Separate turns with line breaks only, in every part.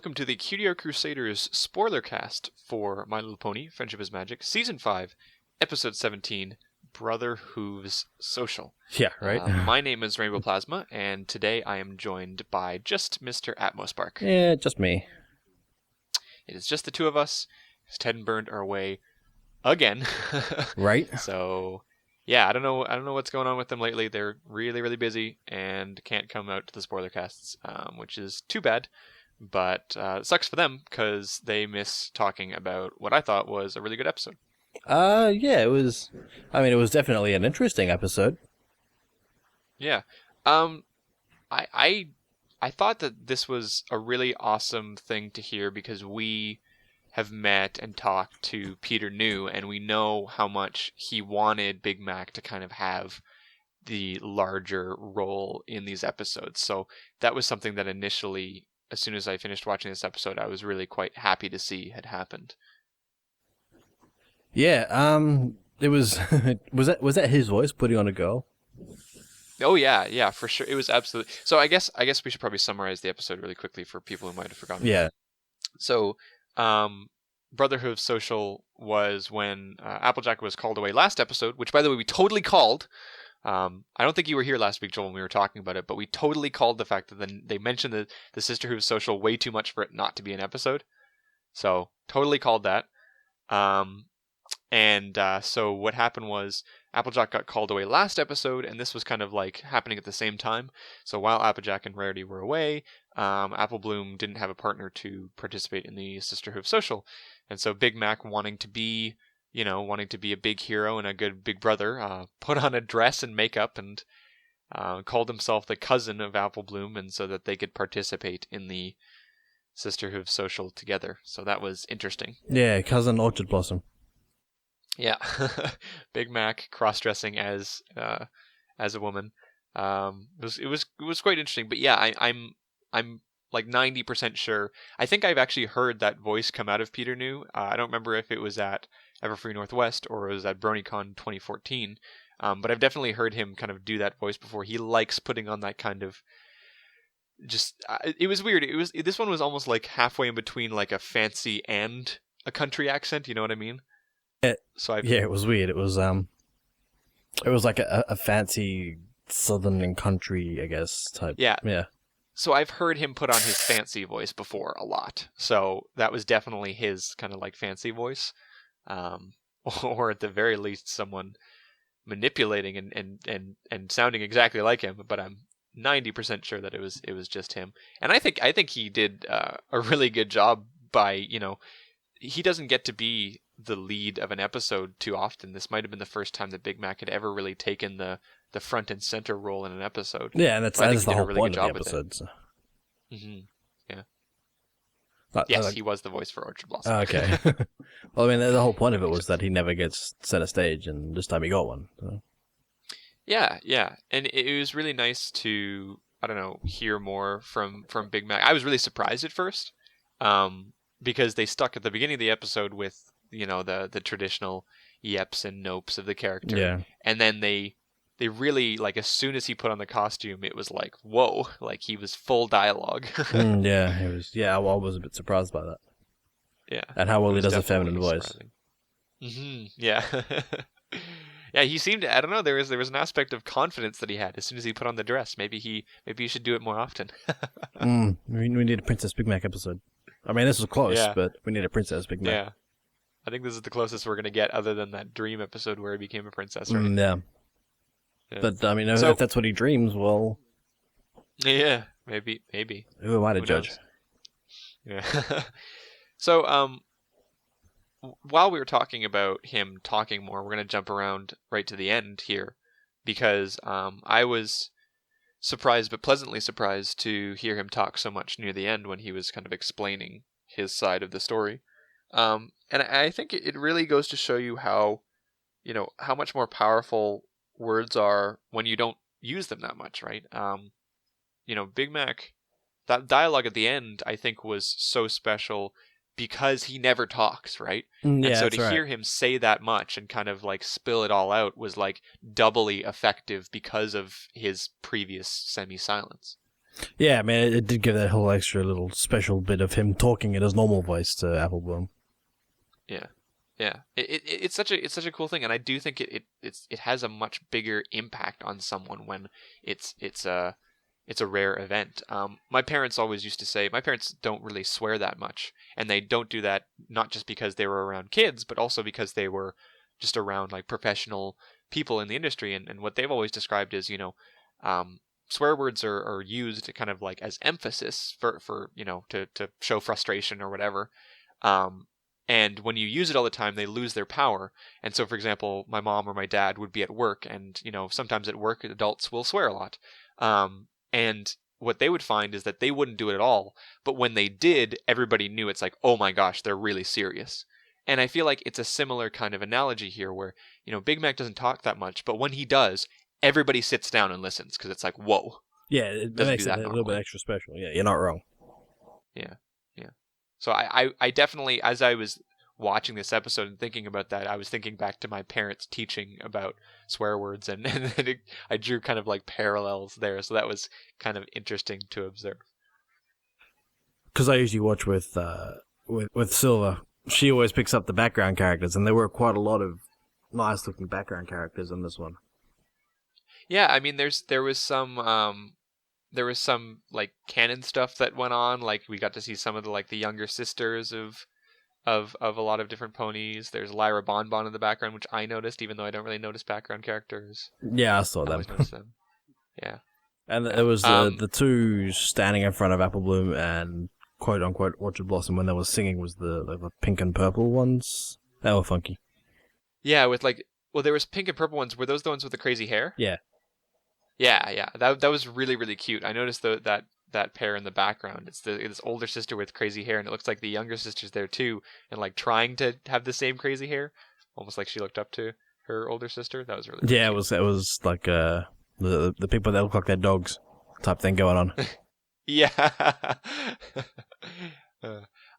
welcome to the Cutie Art Crusaders Spoilercast for My Little Pony, Friendship is Magic, Season 5, Episode 17, Brother Hooves Social.
Yeah, right.
My name is Rainbow Plasma, and today I am joined by just Mr. Atmospark.
Yeah, just me.
It is just the two of us, because Ted and Bernd are away again.
Right?
So, yeah, I don't know what's going on with them lately. They're really, really busy and can't come out to the Spoilercasts, which is too bad. But it sucks for them because they miss talking about what I thought was a really good episode.
Yeah, it was. I mean, it was definitely an interesting episode.
Yeah. I thought that this was a really awesome thing to hear because we have met and talked to Peter New, and we know how much he wanted Big Mac to kind of have the larger role in these episodes. So that was something that initially, as soon as I finished watching this episode, I was really quite happy to see had happened.
Yeah, it was. was that his voice putting on a girl?
Oh yeah, for sure. It was absolutely. So I guess we should probably summarize the episode really quickly for people who might have forgotten.
Yeah.
So, Brotherhood of Social was when Applejack was called away last episode, which by the way we totally called. I don't think you were here last week, Joel, when we were talking about it, but we totally called the fact that they mentioned the Sisterhood of Social way too much for it not to be an episode. So totally called that. So what happened was Applejack got called away last episode, and this was kind of like happening at the same time. So while Applejack and Rarity were away, Apple Bloom didn't have a partner to participate in the Sisterhood of Social. And so Big Mac wanting to be a big hero and a good big brother, put on a dress and makeup and called himself the cousin of Apple Bloom, and so that they could participate in the Sisterhood of Social together. So that was interesting.
Yeah, cousin Orchard Blossom.
Yeah, Big Mac cross-dressing as a woman. It was quite interesting. But yeah, I'm like 90% sure. I think I've actually heard that voice come out of Peter New. I don't remember if it was at Everfree Northwest or it was at BronyCon 2014. But I've definitely heard him kind of do that voice before. He likes putting on that kind of just. It was weird. This one was almost like halfway in between like a fancy and a country accent. You know what I mean?
Yeah, it was weird. It was like a fancy southern and country, I guess, type. Yeah.
So I've heard him put on his fancy voice before a lot. So that was definitely his kind of like fancy voice, or at the very least someone manipulating and sounding exactly like him. But I'm 90% sure that it was just him. And I think he did a really good job by he doesn't get to be the lead of an episode too often. This might have been the first time that Big Mac had ever really taken the front and center role in an episode.
Yeah, and that's the whole point of the episode. So.
Mm-hmm. Yeah. Yes, he was the voice for Orchard Blossom.
Okay. Well, I mean, the whole point of it was that he never gets center stage, and this time he got one. So.
Yeah, and it was really nice to hear more from Big Mac. I was really surprised at first, because they stuck at the beginning of the episode with the traditional yeps and nopes of the character.
Yeah.
And then they really, like, as soon as he put on the costume, it was like, whoa, like he was full dialogue.
Yeah, it was. Yeah, I was a bit surprised by that.
Yeah.
And how well he does a feminine voice.
Mm-hmm. Yeah. Yeah, he seemed, I don't know, there was an aspect of confidence that he had as soon as he put on the dress. Maybe he should do it more often.
We need a Princess Big Mac episode. I mean, this was close, but we need a Princess Big Mac.
Yeah. I think this is the closest we're going to get other than that dream episode where he became a princess, right?
Yeah. But, I mean, if that's what he dreams, well...
Yeah, maybe.
Who am I to judge?
Knows? Yeah. So, while we were talking about him talking more, we're going to jump around right to the end here, because I was surprised, but pleasantly surprised, to hear him talk so much near the end when he was kind of explaining his side of the story. And I think it really goes to show you how much more powerful words are when you don't use them that much, right? Big Mac, that dialogue at the end, I think, was so special because he never talks, right?
Yeah,
and so to
hear
him say that much and kind of like spill it all out was like doubly effective because of his previous semi-silence.
Yeah, I mean, it did give that whole extra little special bit of him talking in his normal voice to Applebloom.
Yeah, yeah. It's such a cool thing, and I do think it has a much bigger impact on someone when it's a rare event. My parents always used to say, my parents don't really swear that much, and they don't do that not just because they were around kids, but also because they were just around like professional people in the industry, and what they've always described is, swear words are used kind of like as emphasis for to show frustration or whatever. Um, and when you use it all the time, they lose their power. And so, for example, my mom or my dad would be at work, and sometimes at work adults will swear a lot. And what they would find is that they wouldn't do it at all. But when they did, everybody knew. It's like, oh my gosh, they're really serious. And I feel like it's a similar kind of analogy here where, Big Mac doesn't talk that much, but when he does, everybody sits down and listens because it's like, whoa.
Yeah, it makes it a little bit extra special. Yeah, you're not wrong.
Yeah, yeah. So I definitely, as I was watching this episode and thinking about that, I was thinking back to my parents teaching about swear words, and I drew kind of like parallels there. So that was kind of interesting to observe.
Because I usually watch with Silver. She always picks up the background characters, and there were quite a lot of nice-looking background characters in this one.
Yeah, I mean, there was some like canon stuff that went on. Like we got to see some of the younger sisters of a lot of different ponies. There's Lyra Bonbon in the background, which I noticed, even though I don't really notice background characters.
Yeah, I saw them.
I always notice them. Yeah.
And it was the two standing in front of Applebloom and quote unquote Orchard Blossom when they were singing was the pink and purple ones. They were funky.
Yeah, with there was pink and purple ones. Were those the ones with the crazy hair?
Yeah.
Yeah. That was really, really cute. I noticed that pair in the background. It's this older sister with crazy hair, and it looks like the younger sister's there too, and like trying to have the same crazy hair, almost like she looked up to her older sister. That was really, really
cute. It was like the people that look like their dogs type thing going on.
Yeah.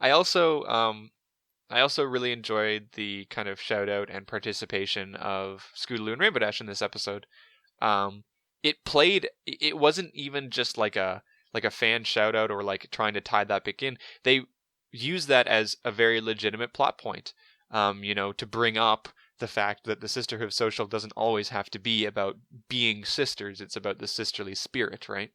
I also really enjoyed the kind of shout out and participation of Scootaloo and Rainbow Dash in this episode. It wasn't even just like a fan shout out or like trying to tie that back in. They used that as a very legitimate plot point, to bring up the fact that the Sisterhood of Social doesn't always have to be about being sisters. It's about the sisterly spirit, right?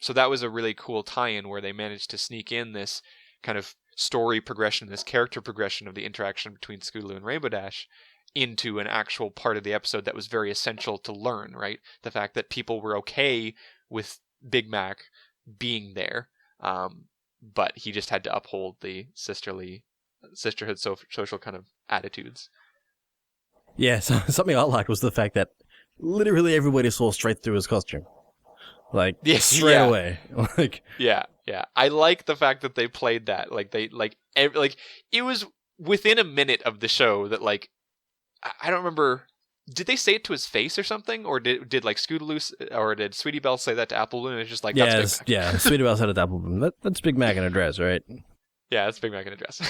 So that was a really cool tie-in where they managed to sneak in this kind of story progression, this character progression of the interaction between Scootaloo and Rainbow Dash into an actual part of the episode that was very essential to learn, right? The fact that people were okay with Big Mac being there, but he just had to uphold the sisterhood social kind of attitudes.
Yeah, so something I liked was the fact that literally everybody saw straight through his costume. Like, straight away.
Yeah. I like the fact that they played that. It was within a minute of the show that, like, I don't remember, did they say it to his face or something? Or did like, Scootaloo, or did Sweetie Belle say that to Applebloom? It's just like, that's Big Mac.
Yeah, Sweetie Belle said it to Applebloom. That's Big Mac in a dress, right?
Yeah, that's Big Mac in a dress.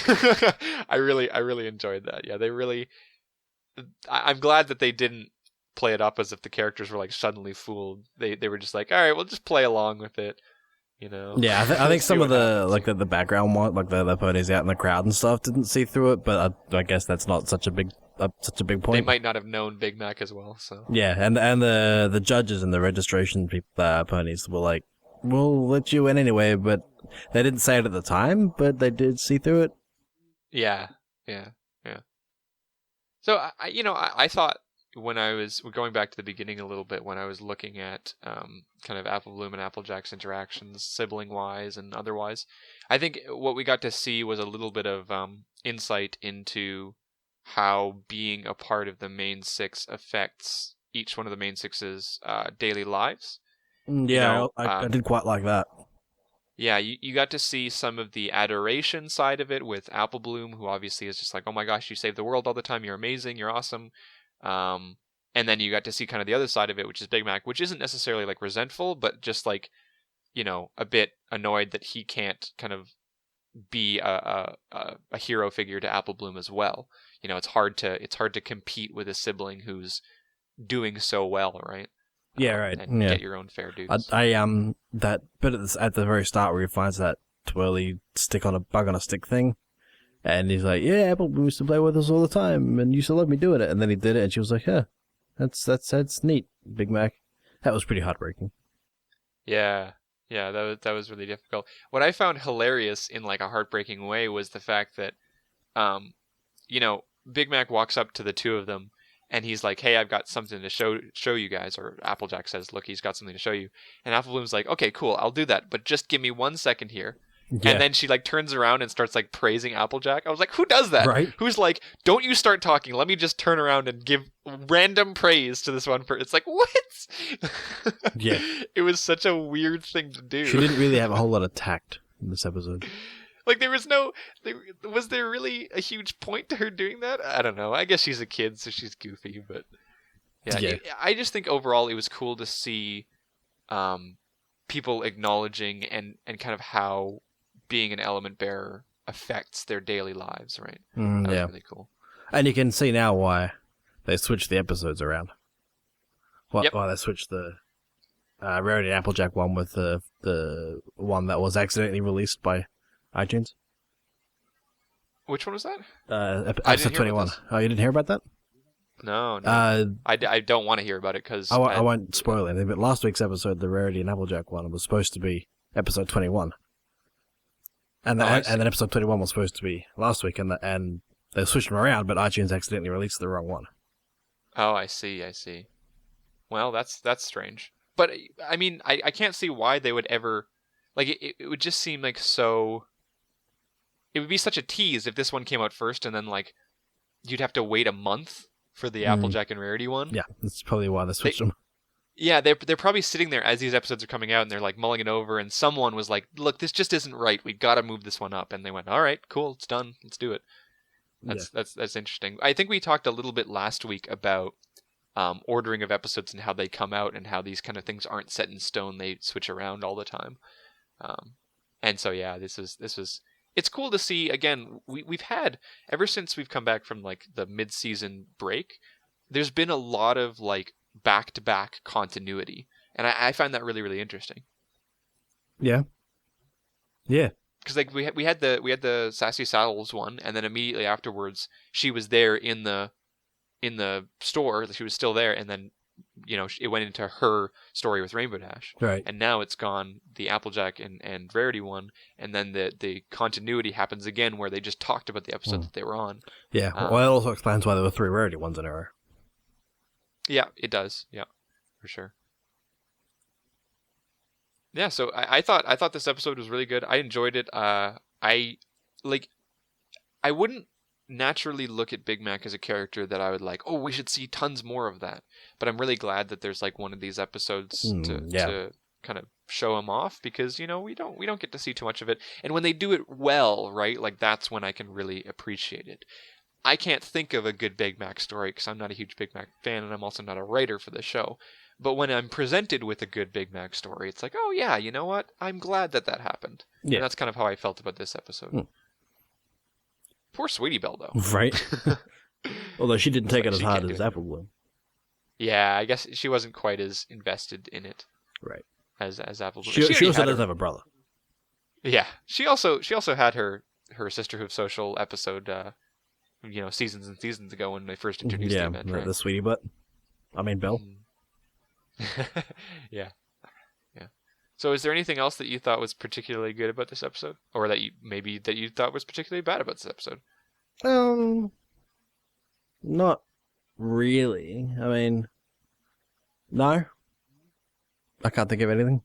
I really enjoyed that. Yeah, I'm glad that they didn't play it up as if the characters were like suddenly fooled. They were just like, all right, we'll just play along with it,
Yeah, I think some of the background one, like the ponies out in the crowd and stuff, didn't see through it. But I guess that's not such a big point.
They might not have known Big Mac as well. So
yeah, and the judges and the registration ponies were like, we'll let you in anyway, but they didn't say it at the time, but they did see through it.
Yeah. So I thought, when I was going back to the beginning a little bit, when I was looking at kind of Applebloom and Applejack's interactions, sibling-wise and otherwise, I think what we got to see was a little bit of insight into how being a part of the main six affects each one of the main six's daily lives.
Yeah, I did quite like that.
Yeah, you got to see some of the adoration side of it with Applebloom, who obviously is just like, oh my gosh, you save the world all the time, you're amazing, you're awesome. And then you got to see kind of the other side of it, which is Big Mac, which isn't necessarily like resentful, but just like, a bit annoyed that he can't kind of be a hero figure to Applebloom as well. It's hard to compete with a sibling who's doing so well, right?
Yeah, right.
And
Yeah.
get your own fair dues.
That bit at the very start where he finds that twirly stick on a bug on a stick thing, and he's like, "Yeah, Apple used to play with us all the time, and you used to let me doing it." And then he did it, and she was like, "Yeah, that's neat, Big Mac." That was pretty heartbreaking.
Yeah, yeah, that was really difficult. What I found hilarious in like a heartbreaking way was the fact that, um, Big Mac walks up to the two of them, and he's like, "Hey, I've got something to show you guys." Or Applejack says, "Look, he's got something to show you." And Apple Bloom's like, "Okay, cool, I'll do that, but just give me 1 second here." And
Yeah,
then she like turns around and starts like praising Applejack. I was like, "Who does that?
right.
Who's like, don't you start talking? Let me just turn around and give random praise to this one person." It's like, what?
Yeah.
It was such a weird thing to do.
She didn't really have a whole lot of tact in this episode.
Like was there really a huge point to her doing that? I don't know. I guess she's a kid, so she's goofy, but yeah. I just think overall it was cool to see people acknowledging and kind of how being an element bearer affects their daily lives, right? That was really cool.
And you can see now why they switched the episodes around. Why they switched the Rarity and Applejack one with the one that was accidentally released by iTunes.
Which one was that?
Episode 21. Oh, you didn't hear about that?
No. I don't want to hear about it because
I won't spoil anything. But last week's episode, the Rarity and Applejack one, was supposed to be episode 21, and then episode 21 was supposed to be last week, and they switched them around, but iTunes accidentally released the wrong one.
Oh, I see. Well, that's strange. But I mean, I can't see why they would ever like it would just seem like so. It would be such a tease if this one came out first, and then like you'd have to wait a month for the Applejack and Rarity one.
Yeah, that's probably why they switched them.
Yeah, they're probably sitting there as these episodes are coming out, and they're like mulling it over, and someone was like, "Look, this just isn't right. We got to move this one up." And they went, "All right, cool, it's done. Let's do it." That's interesting. I think we talked a little bit last week about ordering of episodes and how they come out, and how these kind of things aren't set in stone. They switch around all the time. And so yeah, this is it's cool to see. Again, we've had ever since we've come back from like the mid-season break. There's been a lot of like back-to-back continuity, and I find that really, really interesting.
Yeah.
Because like we had the Sassy Saddles one, and then immediately afterwards she was there in the store. She was still there, and then it went into her story with Rainbow Dash.
Right.
And now it's gone the Applejack and Rarity one, and then the continuity happens again where they just talked about the episode that they were on.
Yeah. Well, it also explains why there were 3 Rarity ones in a row.
Yeah, it does. Yeah, for sure. Yeah, so I thought this episode was really good. I enjoyed it. I wouldn't naturally look at Big Mac as a character that I would like, "Oh, we should see tons more of that." But I'm really glad that there's like one of these episodes to kind of show him off, because we don't get to see too much of it. And when they do it well, right? Like that's when I can really appreciate it. I can't think of a good Big Mac story because I'm not a huge Big Mac fan, and I'm also not a writer for the show. But when I'm presented with a good Big Mac story, it's like, oh yeah, you know what? I'm glad that happened. Yeah. And that's kind of how I felt about this episode. Poor Sweetie Belle, though.
Right. Although she didn't take it as hard as Apple Bloom.
Yeah, I guess she wasn't quite as invested in it.
Right.
As Apple Bloom.
She also doesn't have a brother.
Yeah. She also had her Sisterhood Social episode, seasons and seasons ago when they first introduced the event. Right?
The Sweetie Butt. Belle.
Yeah. So is there anything else that you thought was particularly good about this episode? Or that you thought was particularly bad about this episode?
Not really. I mean, no. I can't think of anything.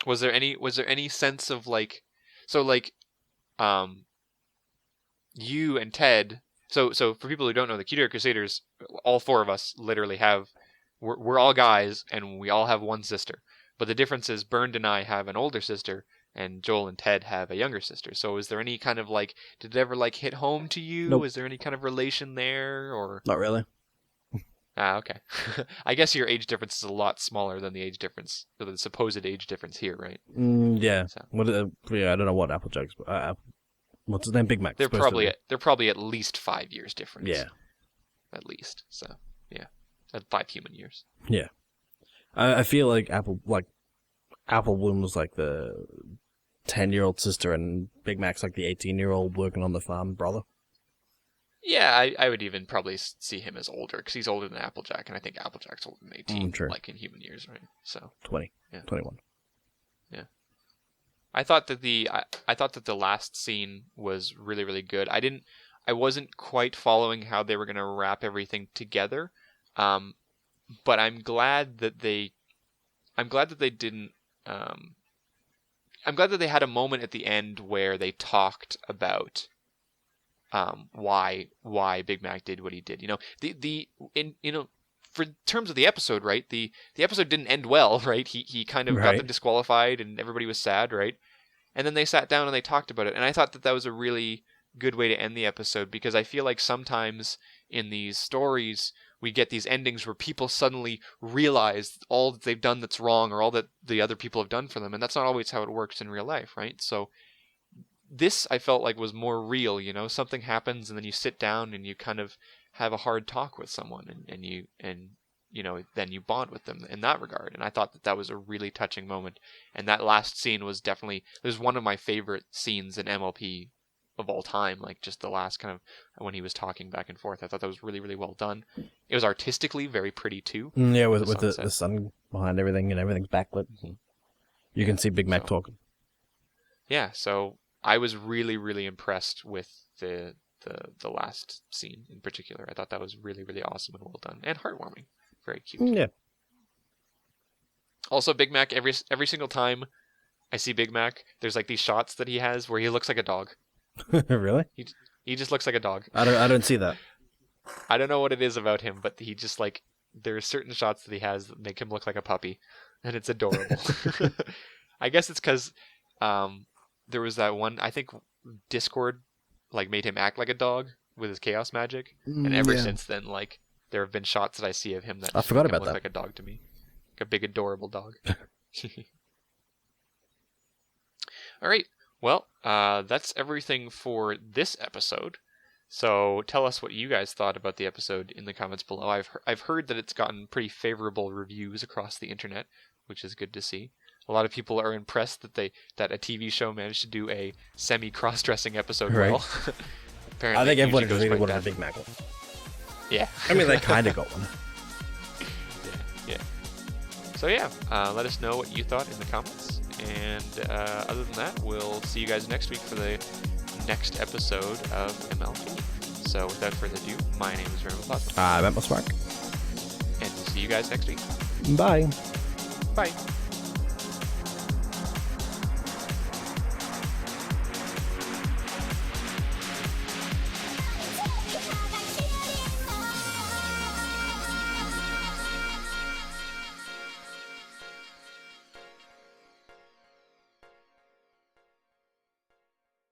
Was there any sense of like, so like, you and Ted, so for people who don't know, the Cutie Art Crusaders, all 4 of us literally we're all guys, and we all have one sister. But the difference is Bernd and I have an older sister, and Joel and Ted have a younger sister. So is there any kind of like, did it ever like hit home to you?
Nope.
Is there any kind of relation there, or?
Not really.
Okay. I guess your age difference is a lot smaller than the supposed age difference here, right?
Yeah. So. I don't know what Applejack's. What's his name? Big Mac.
They're probably at least 5 years difference.
Yeah.
At least. So yeah, at 5 human years.
Yeah. I feel like Apple Bloom was like the 10-year-old sister, and Big Mac's like the 18-year-old working on the farm brother.
Yeah, I would even probably see him as older, because he's older than Applejack, and I think Applejack's older than 18,
True.
like in human years, right? So
20.
Yeah.
21.
Yeah. I thought that the last scene was really, really good. I wasn't quite following how they were going to wrap everything together, but I'm glad that they didn't. I'm glad that they had a moment at the end where they talked about why Big Mac did what he did. For terms of the episode, right? The episode didn't end well, right? He kind of got them disqualified, and everybody was sad, right? And then they sat down and they talked about it, and I thought that was a really good way to end the episode, because I feel like sometimes in these stories we get these endings where people suddenly realize all that they've done that's wrong, or all that the other people have done for them, and that's not always how it works in real life, right? So this, I felt like, was more real. Something happens and then you sit down and you kind of have a hard talk with someone, and then you bond with them in that regard. And I thought that was a really touching moment. And that last scene was one of my favorite scenes in MLP of all time. Like, just the last kind of, when he was talking back and forth, I thought that was really, really well done. It was artistically very pretty too.
Yeah, with the sun behind everything, and everything's backlit. Mm-hmm. You can see Big Mac talking.
Yeah, so I was really, really impressed with the last scene in particular. I thought that was really, really awesome and well done, and heartwarming. Very cute.
Yeah.
Also, Big Mac, every single time I see Big Mac, there's like these shots that he has where he looks like a dog.
Really?
He just looks like a dog.
I don't see that.
I don't know what it is about him, but he just, like, there are certain shots that he has that make him look like a puppy, and it's adorable. I guess it's because there was that one, I think Discord like made him act like a dog with his chaos magic, and ever since then, like, there have been shots that I see of him that
I forgot about
look
that.
like a dog to me, like a big adorable dog. All right, well, that's everything for this episode. So tell us what you guys thought about the episode in the comments below. I've heard that it's gotten pretty favorable reviews across the internet, which is good to see. A lot of people are impressed that a TV show managed to do a semi-cross-dressing episode well. Apparently,
I think everyone really wanted a Big Mac one.
Yeah.
I mean, they kind of got one.
Yeah. So yeah, let us know what you thought in the comments. And other than that, we'll see you guys next week for the next episode of MLP. So without further ado, my name is Rainbow Plasma.
I'm Atmospark.
And we'll see you guys next week.
Bye.
Bye.